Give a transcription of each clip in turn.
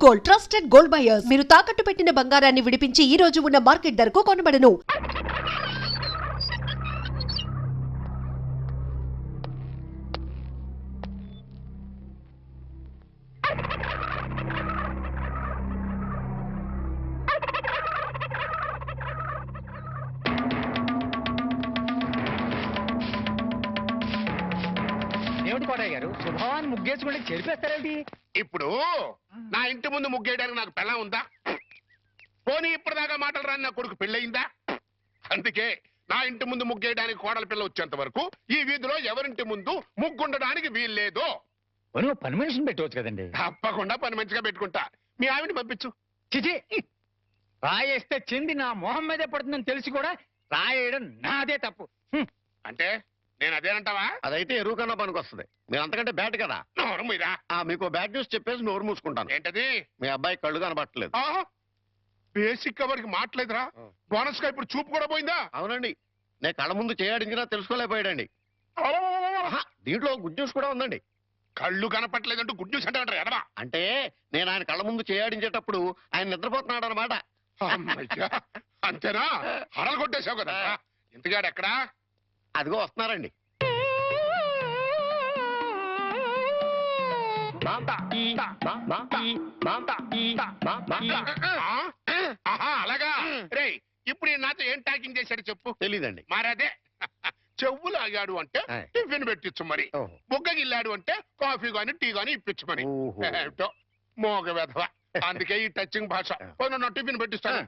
Gold, trusted gold buyers. మీరు తాకట్టు పెట్టిన బంగారాన్ని విడిపించి ఈ రోజు ఉన్న మార్కెట్ ధరకు కొనబడను. గారు శుభవాన్ని ముగ్గేసుకుంటే చెరిపేస్తారేంటి? ఇప్పుడు నా ఇంటి ముందు ముగ్గేయడానికి నాకు పెళ్ళం ఉందా? పోనీ ఇప్పటిదాకా మాటలు రాని నా కొడుకు పెళ్ళయిందా? అందుకే నా ఇంటి ముందు ముగ్గేయడానికి కోడల పిల్ల వచ్చేంత వరకు ఈ వీధిలో ఎవరింటి ముందు ముగ్గుండడానికి వీల్లేదు. పని మనిషిని పెట్టవచ్చు కదండి. తప్పకుండా పని మంచిగా పెట్టుకుంటా. మీ ఆవిడని పంపించు. చిచి, రాయేస్తే చెంది నా మొహం మీదే పడుతుందని తెలిసి కూడా రాయేయడం నాదే తప్పు. అంటే నేను అదేనంటావా? అదైతే ఎరువు కన్నా పనికి వస్తుంది. మీరు అంతకంటే బ్యాట్ కదా. నోరు మీరా. మీకు బ్యాడ్ న్యూస్ చెప్పేసి నోరు మూసుకుంటాను. ఏంటది? మీ అబ్బాయి కళ్ళు కనబట్టలేదు. బేసిక్ కవర్కి మాట్లేదురా. బోనస్ గా ఇప్పుడు చూపు కూడా పోయిందా? అవునండి, నేను కళ్ళ ముందు చేయాడించినా తెలుసుకోలేకపోయాడండి. దీంట్లో గుడ్ న్యూస్ కూడా ఉందండి. కళ్ళు కనపట్లేదంటూ గుడ్ న్యూస్ అంటే ఎడవా? అంటే నేను ఆయన కళ్ళ ముందు చేయాడించేటప్పుడు ఆయన నిద్రపోతున్నాడు అనమాట. అంతేనా? హరలు కొట్టేశావు కదా. ఇంతగాడు ఎక్కడా? అదిగో వస్తున్నారండి. అలాగా రే, ఇప్పుడు నాతో ఏం టాకింగ్ చేశాడు చెప్పు. తెలీదండి. మరదే చెవులు ఆగాడు అంటే టిఫిన్ పెట్టించు, మరి బుగ్గగిల్లాడు అంటే కాఫీ గాని టీ గాని ఇప్పించు మరి. ఏమిటో మోగ వెధవ. అందుకే ఈ టచింగ్ భాష. నా టిఫిన్ పెట్టిస్తాను.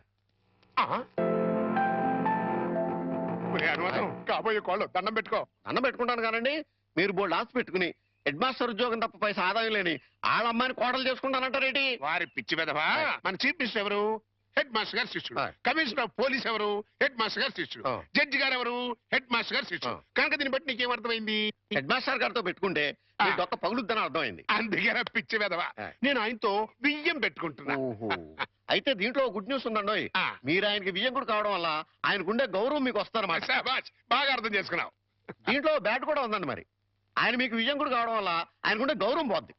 అనుమానం కాబోయే కోళ్ళు దండం పెట్టుకో. దండం పెట్టుకుంటాను కానండి. మీరు బోల్డ్ ఆస్తి పెట్టుకుని హెడ్ మాస్టర్ ఉద్యోగం తప్ప పైసా ఆదాయం లేని వాళ్ళ అమ్మాయిని కోడలు చేసుకుంటానంటారేంటి? వారి పిచ్చి వెధవా. మన చీఫ్ మినిస్టర్ ఎవరు? హెడ్ మాస్టర్ గారు శిష్యుడు. కమిషనర్ ఆఫ్ పోలీస్ ఎవరు? హెడ్ మాస్టర్ గారు శిష్యుడు. జడ్జి గారు ఎవరు? హెడ్ మాస్టర్ గారు శిష్యుడు. కనుక దీన్ని బట్టి నీకేమర్థమైంది? హెడ్ మాస్టర్ గారితో పెట్టుకుంటే ఒక్క పగులుద్దని అర్థమైంది. అందుకే పిచ్చి వెధవా. నేను ఆయనతో బియ్యం పెట్టుకుంటున్నా. అయితే దీంట్లో గుడ్ న్యూస్ ఉందండి. మీరు ఆయనకి వియ్యంకుడు కావడం వల్ల ఆయనకుండే గౌరవం మీకు వస్తారన్నమాట. బాగా అర్థం చేసుకున్నావు. దీంట్లో బ్యాట్ కూడా ఉందండి. మరి ఆయన మీకు వియ్యంకుడు కావడం వల్ల ఆయనకుండే గౌరవం పోద్ది.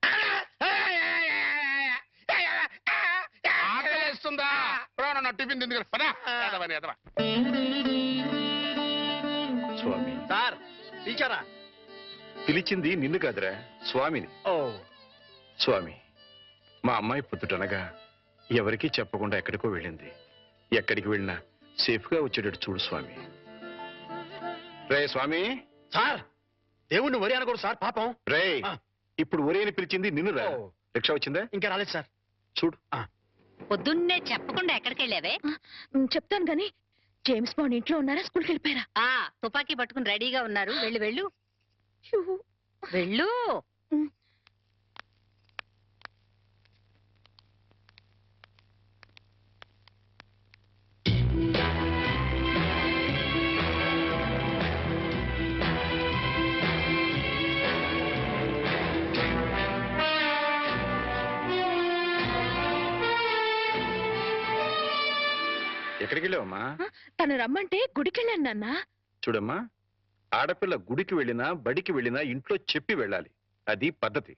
ఆకలిస్తుందా? టిఫిన్ తింది కదా. స్వామి సార్ పిలిచారా? పిలిచింది నిన్ను కాదురా, స్వామిని. ఓ స్వామి, మా అమ్మాయి పుట్టుటనగా ఎవరికీ చెప్పకుండా ఎక్కడికో వెళ్ళింది. ఎక్కడికి వెళ్ళినా సేఫ్ గా వచ్చేటట్టు చూడు స్వామి. రే స్వామి. సార్ దేవుణ్ణి వరి అనకూడదు సార్, పాపం. రే, ఇప్పుడు ఒరే అని పిలిచింది నిన్ను రా. రిక్షా వచ్చిందా? ఇంకా రాలేదు సార్. చూడు. పొద్దున్నే చెప్పకుండా ఎక్కడికి వెళ్ళావే? చెప్తాను గాని జేమ్స్ బాండ్ ఇంట్లో ఉన్నారా, స్కూల్కి వెళ్ళిపోయారా? తుపాకీ పట్టుకుని రెడీగా ఉన్నారు. వెళ్ళు వెళ్ళు వెళ్ళు. ఎక్కడికి వెళ్ళావమ్మా? తను రమ్మంటే గుడికెళ్ళాను నాన్న. చూడమ్మా, ఆడపిల్ల గుడికి వెళ్ళినా బడికి వెళ్ళినా ఇంట్లో చెప్పి వెళ్ళాలి. అది పద్ధతి.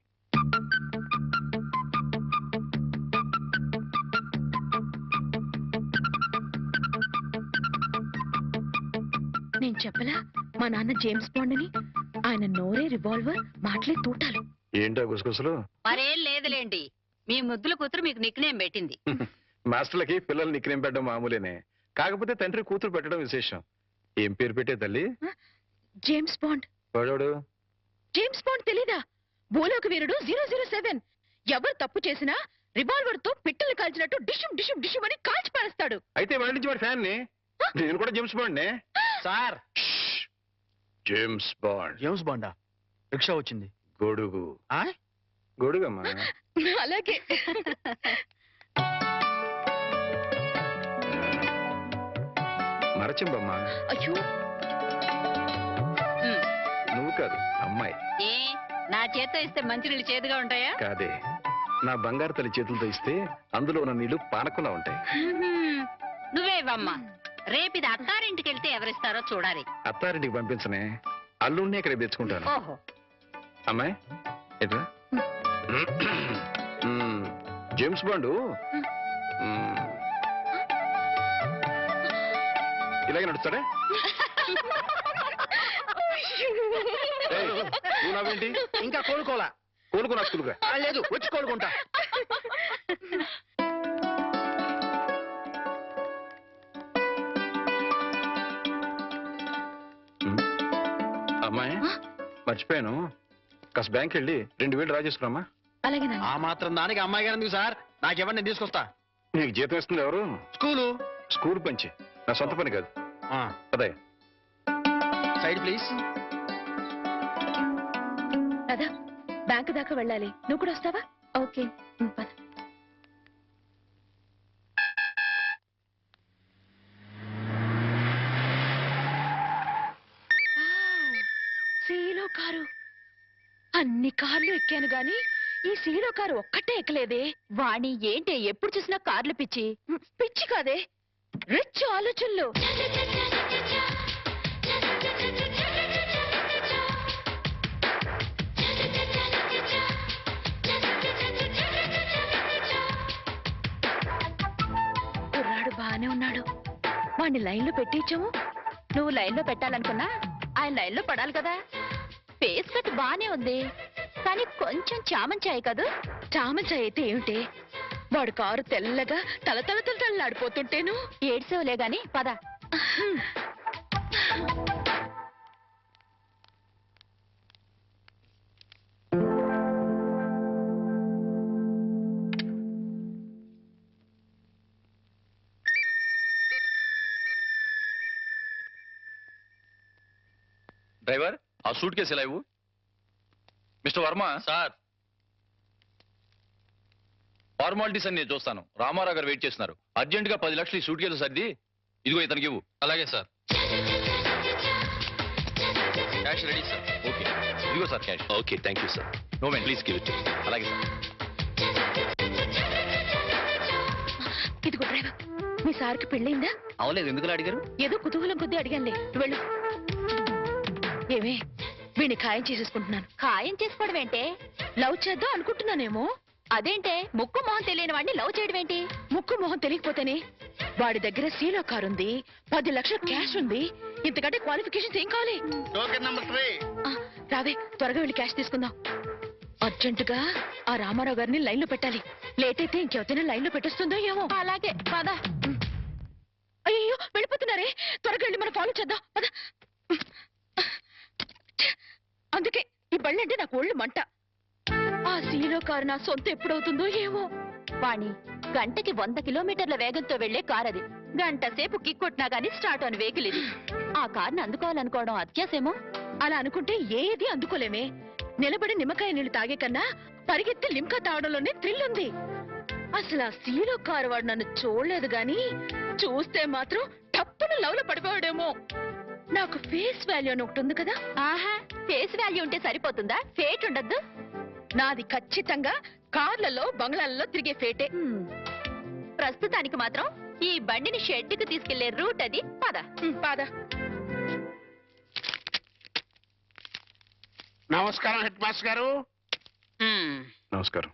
నేను చెప్పలా మా నాన్న జేమ్స్ బాండ్ అని? ఆయన నోరే రివాల్వర్, మాటలే తూటాలు. ఏంటో గుసగుసలు? మరేం లేదులేండి, మీ ముద్దుల కూతురు మీకు నిక్నేం పెట్టింది. మాస్టర్లకి పిల్లలు నిక్నేం పెట్టడం మామూలేనే. కాకపోతే తండ్రి కూతురు పెట్టడం విశేషం. ఏం పేరు పెట్టే తల్లి? James bond. వాడు జేమ్స్ బాండ్ తెలీదా? భూలోక వీరుడు 007. ఎవరు తప్పు చేసినా రివాల్వర్ తో పిట్టలు కాల్చినట్టు డిషుం డిషుం డిషుం అని కాల్చి పారేస్తాడు. అయితే వాడి నుంచి వాడి ఫ్యాన్ ని. నేను కూడా జేమ్స్ బాండ్ నే. Sir James Bond. జేమ్స్ బాండా? రిక్షా వచ్చింది. గొడుగు. గొడుగమ్మా. అలాగే. మరచింబమ్మా. అయ్యో, నువ్వు కాదు, అమ్మాయి. ఏ నా చేత్తో ఇస్తే మంచినీళ్ళు చేదుగా ఉంటాయా? కాదే, నా బంగారు తల్లి చేతులతో ఇస్తే అందులో ఉన్న నీళ్లు పానకంలా ఉంటాయి. నువ్వేవమ్మా. రేపు ఇది అత్తారింటికి వెళ్తే ఎవరిస్తారో చూడాలి. అత్తారింటికి పంపించనే, అల్లుడిని ఇక్కడ తెచ్చుకుంటాను. ఓహో, అమ్మాయి ఎట్రా? జేమ్స్ బాండ్ ఇలాగే నడుస్తాడే. ఏయ్, నువ్వు నవ్వేంటి? ఇంకా కోలుకోలా. కోలుకున్నా స్కూల్గా. లేదు, వచ్చి కోలుకుంటా. అమ్మాయి మర్చిపోయాను, కాస్త బ్యాంక్ వెళ్ళి 2000 డ్రా చేసుకురామ్మా. అలాగే నాన్న. ఆ మాత్రం దానికి అమ్మాయి గారు ఎందుకు సార్? నాకెవ్వండి, నేను తీసుకొస్తా. నీకు జీతం ఇస్తుంది ఎవరు? స్కూలు. స్కూల్ పంచి, నా సొంత పని కాదు. అదే సైడ్ ప్లీజ్. రాధా, బ్యాంకు దాకా వెళ్ళాలి, నువ్వు కూడా వస్తావా? ఓకే పద. సీలో కారు. అన్ని కార్లు ఎక్కాను గాని ఈ సీలో కారు ఒక్కటే ఎక్కలేదే. వాణి ఏంటి ఎప్పుడు చూసినా కార్లు పిచ్చి? పిచ్చి కాదే, రిచ్ ఆలోచనలు. కుర్రాడు బానే ఉన్నాడు, వాణ్ణి లైన్లో పెట్టించాము. నువ్వు లైన్లో పెట్టాలనుకున్నా ఆయన లైన్లో పడాలి కదా. ఫేస్ కట్ బానే ఉంది, కానీ కొంచెం చామంచాయి కాదు. చామంచాయి అయితే ఏమిటి? వాడు కారు తెల్లగా తలతలతలలాడిపోతుంటేను. ఏడ్సేవలే గాని పద. డ్రైవర్, ఆ సూట్ కేసు ఎలా ఇవ్వు. మిస్టర్ వర్మ. సార్, ఫార్మాలిటీస్ అని నేను చూస్తాను. రామారావు గారు వెయిట్ చేస్తున్నారు. అర్జెంట్ గా 10 లక్షలు ఈ సూట్ కేసు సర్ది ఇదిగో ఇతనికి ఇవ్వు. అలాగే sir. Cash ready sir. Okay, ఇదిగో sir cash. Okay, thank you sir. No man, please give it. అలాగే సార్. ఇదిగో డ్రైవర్, మీ సార్కి పెళ్ళైందా? అవలేదు, ఎందుకు అడిగారు? ఏదో కుతూహలం కొద్దీ అడిగానులే, వెళ్ళు. ఏమే, వీడిని ఖాయం చేసేసుకుంటున్నాను. ఖాయం చేసుకోవడం ఏంటే? లవ్ చేద్దాం అనుకుంటున్నానేమో. అదేంటే ముక్కు మొహం తెలియని వాడిని లవ్ చేయడం ఏంటి? ముక్కు మొహం తెలియకపోతేనే. వాడి దగ్గర సీలో కారు ఉంది, 10 లక్షల క్యాష్ ఉంది. ఇంతకంటే క్వాలిఫికేషన్స్ ఏం కావాలి? Token number 3. రావే, త్వరగా వెళ్ళి క్యాష్ తీసుకుందాం. అర్జెంటుగా ఆ రామారావు గారిని లైన్ లో పెట్టాలి. లేట్ అయితే ఇంకెవరైనా లైన్ లో పెట్టేస్తుందో ఏమో. అలాగే పద. అయ్యో, వెళ్ళిపోతున్నారే, త్వరగా వెళ్ళి మనం ఫాలో చేద్దాం పద. అందుకే ఈ బళ్ళంటే నాకు ఒళ్ళు మంట. ఆ సీలో కారు నా సొంత ఎప్పుడవుతుందో ఏమో. వాణి, గంటకి 100 కిలోమీటర్ల వేగంతో వెళ్లే కార్ అది. గంట సేపు కిక్కొట్టినా గానీ స్టార్ట్ అని వెహికల్ ఇది. ఆ కార్ని అందుకోవాలనుకోవడం అత్యాసేమో. అలా అనుకుంటే ఏది అందుకోలేమే. నిలబడి నిమ్మకాయ నీళ్లు తాగే కన్నా పరిగెత్తి లిమ్కా తాగడంలోనే థ్రిల్ ఉంది. అసలు ఆ సీలో కారు వాడు నన్ను చూడలేదు గాని చూస్తే మాత్రం టప్పున లవ్లో పడిపోయాడేమో. నాకు ఫేస్ వాల్యూ అని ఒకటి ఉంది కదా. ఆహా, ఫేస్ వాల్యూ ఉంటే సరిపోతుందా? ఫేట్ ఉండద్దు. నాది ఖచ్చితంగా కార్లలో బంగ్లాలలో తిరిగే ఫేటే. ప్రస్తుతానికి మాత్రం ఈ బండిని షెడ్డుకు తీసుకెళ్లే రూట్ అది. పద పద. నమస్కారం హెడ్ మాస్టర్ గారు. నమస్కారం.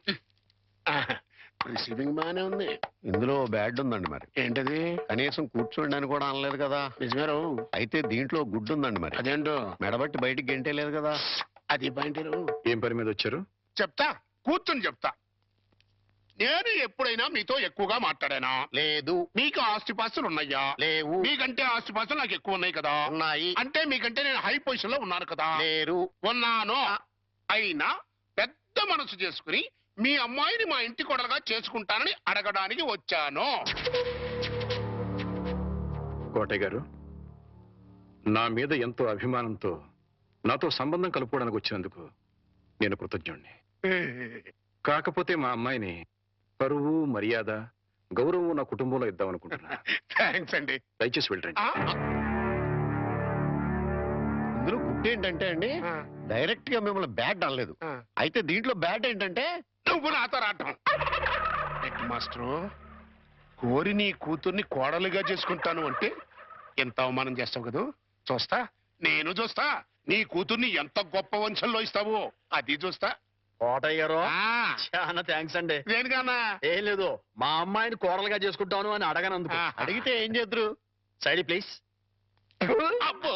రిసీవింగ్ బానే ఉంది. ఇందులో బ్యాడ్ ఉందండి మరి. ఏంటది? కనీసం కూర్చోండి అని కూడా అనలేదు కదా. నిజమేరు. అయితే దీంట్లో గుడ్డు ఉందండి మరి. అదేంటో మెడబట్టి బయటికి గెంటేలేదు కదా. అది పాయింటరు. ఏం పని మీద వచ్చారు? చెప్తా, కూర్చొని చెప్తా. నేను ఎప్పుడైనా మీతో ఎక్కువగా మాట్లాడానా? లేదు. మీకు ఆస్తిపాస్తులు ఉన్నాయా? లేవు. మీకంటే ఆస్తిపాస్తులు నాకు ఎక్కువ ఉన్నాయి కదా. ఉన్నాయి. అంటే మీకంటే నేను హై పొజిషన్ లో ఉన్నాను కదా. లేరు. ఉన్నాను. అయినా పెద్ద మనసు చేసుకుని మీ అమ్మాయిని మా ఇంటి కొడలుగా చేసుకుంటానని అడగడానికి వచ్చాను. కోటయ్య గారు, నా మీద ఎంతో అభిమానంతో నాతో సంబంధం కలుపుకోవడానికి వచ్చినందుకు నేను కృతజ్ఞుణ్ణి. కాకపోతే మా అమ్మాయిని పరువు, మర్యాద, గౌరవం నా కుటుంబంలో ఇద్దామనుకుంటున్నా. థ్యాంక్స్ అండి. దయచేసి వెళ్ళండి. ఇందులో గుడ్డు ఏంటంటే అండి, డైరెక్ట్ గా మిమ్మల్ని బ్యాడ్ అనలేదు. అయితే దీంట్లో బ్యాడ్ ఏంటంటే నువ్వు నాతో రావటం. హెడ్ మాస్టరు, కోరి నీ కూతుర్ని కోడలుగా చేసుకుంటాను అంటే ఎంత అవమానం చేస్తావు కదా. చూస్తా, నేను చూస్తా నీ కూతుర్ని ఎంత గొప్ప వంశంలో ఇస్తావో అది చూస్తా. కోటయ్య గారు ఆ, చాలా థ్యాంక్స్ అండి. దేనికన్నా ఏం లేదు, మా అమ్మాయిని కోడలుగా చేసుకుంటాను అని అడగనందుకు. ఆహా. అడిగితే ఏం చేద్దరు? Side please. అబ్బో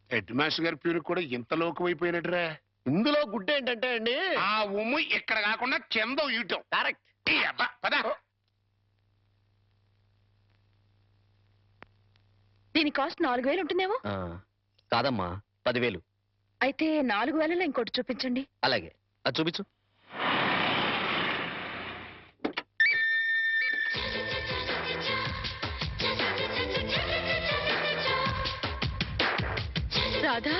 హెడ్ మాస్టర్ గారి పేరు కూడా ఇంత లోకమైపోయినట్రా. ఇందులో గుడ్ ఏంటంటే అండి, ఆ ఉమ్ము ఇక్కడ కాకుండా చందో ఇయటం కరెక్ట్. ఈ అబ్బా, పద. దీని కాస్ట్ 4000 ఉంటుందేమో. కాదమ్మా, 10,000. అయితే 4000లో ఇంకోటి చూపించండి. అలాగే, అది చూపించు. రాధా,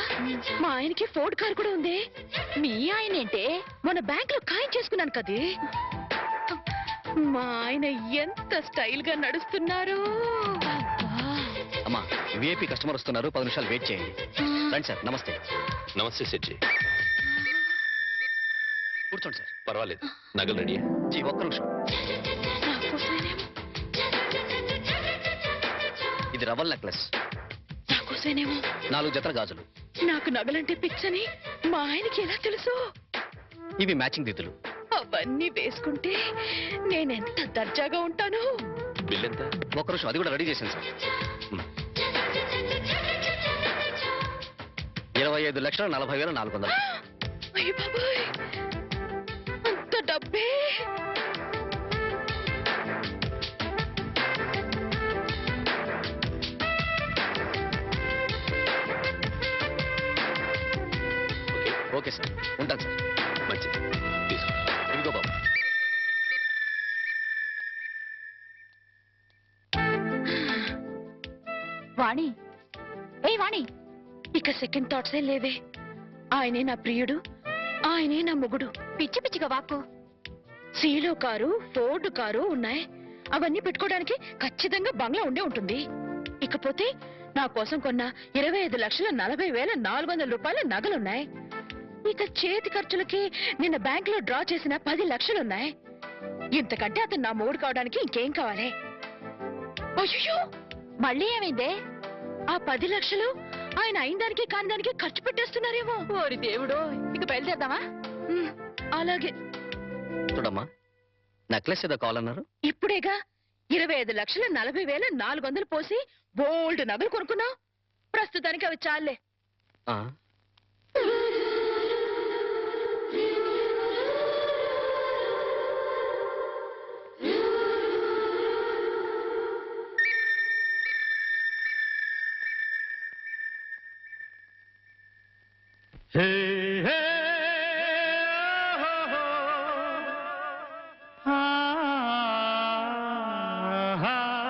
మా ఆయనకి ఫోర్డ్ కార్ కూడా ఉంది. మీ ఆయన ఏంటే? మొన్న బ్యాంక్ లో ఖాయం చేసుకున్నాను కదే. మా ఆయన ఎంత స్టైల్ గా నడుస్తున్నారు. అమ్మా, విఐపి కస్టమర్ వస్తున్నారు, 10 నిమిషాలు వెయిట్ చేయండి. రండి సార్. నమస్తే. నమస్తే సెట్జీ. కూర్చోండి సార్. పర్వాలేదు, నగలు రెడీ. జీ, ఒక్క నిమిషం. నాకోసమేనేమో, ఇది రవల్ నెక్లెస్, నాకోసమేనేమో. 4 జతల గాజులు. నాకు నగలంటే పిచ్చని మా ఆయనకి ఎలా తెలుసు? ఇవి మ్యాచింగ్ దిద్దులు. అవన్నీ వేసుకుంటే నేనెంత దర్జాగా ఉంటాను. బిల్ ఎంత? ఒక్క నిమిషం, అది కూడా రెడీ చేశాను సార్. 25,40,400. అయ్య బాబాయ్, అంత డబ్బే! ఓకే సార్, ఉంటాను సార్. మంచిది, తీసుకో. ఇదిగో బాబు. వాణి, ఏ వాణి, ఇక సెకండ్ థాట్సే లేవే. ఆయనే నా ప్రియుడు, ఆయనే నా మొగుడు. పిచ్చి పిచ్చిగా వాక్కు. సీలో కారు, ఫోర్డ్ కారు ఉన్నాయి. అవన్నీ పెట్టుకోవడానికి ఖచ్చితంగా బంగ్లా ఉండే ఉంటుంది. ఇకపోతే నా కోసం కొన్న 25,40,400 రూపాయల నగలున్నాయి. ఇక చేతి ఖర్చులకి నిన్న బ్యాంక్ లో డ్రా చేసిన 10 లక్షలున్నాయి. ఇంతకంటే అతను నా మొగుడు కావడానికి ఇంకేం కావాలి? అయ్యో, మళ్ళీ ఏమైందే? ఆ 10 లక్షలు ఆయన అయిన దానికి కాని దానికి ఖర్చు పెట్టేస్తున్నారేమో. ఓరి దేవుడో, ఇక బయలుదేరదామా? అలాగే. చూడమ్మా, నెక్లెస్ ఏదో కావాలన్నారు. ఇప్పుడేగా 25,40,400 పోసి బోల్డ్ నగలు కొనుక్కున్నావు. ప్రస్తుతానికి అవి చాలే. ఆ, హే హే, హో, హో. ఆ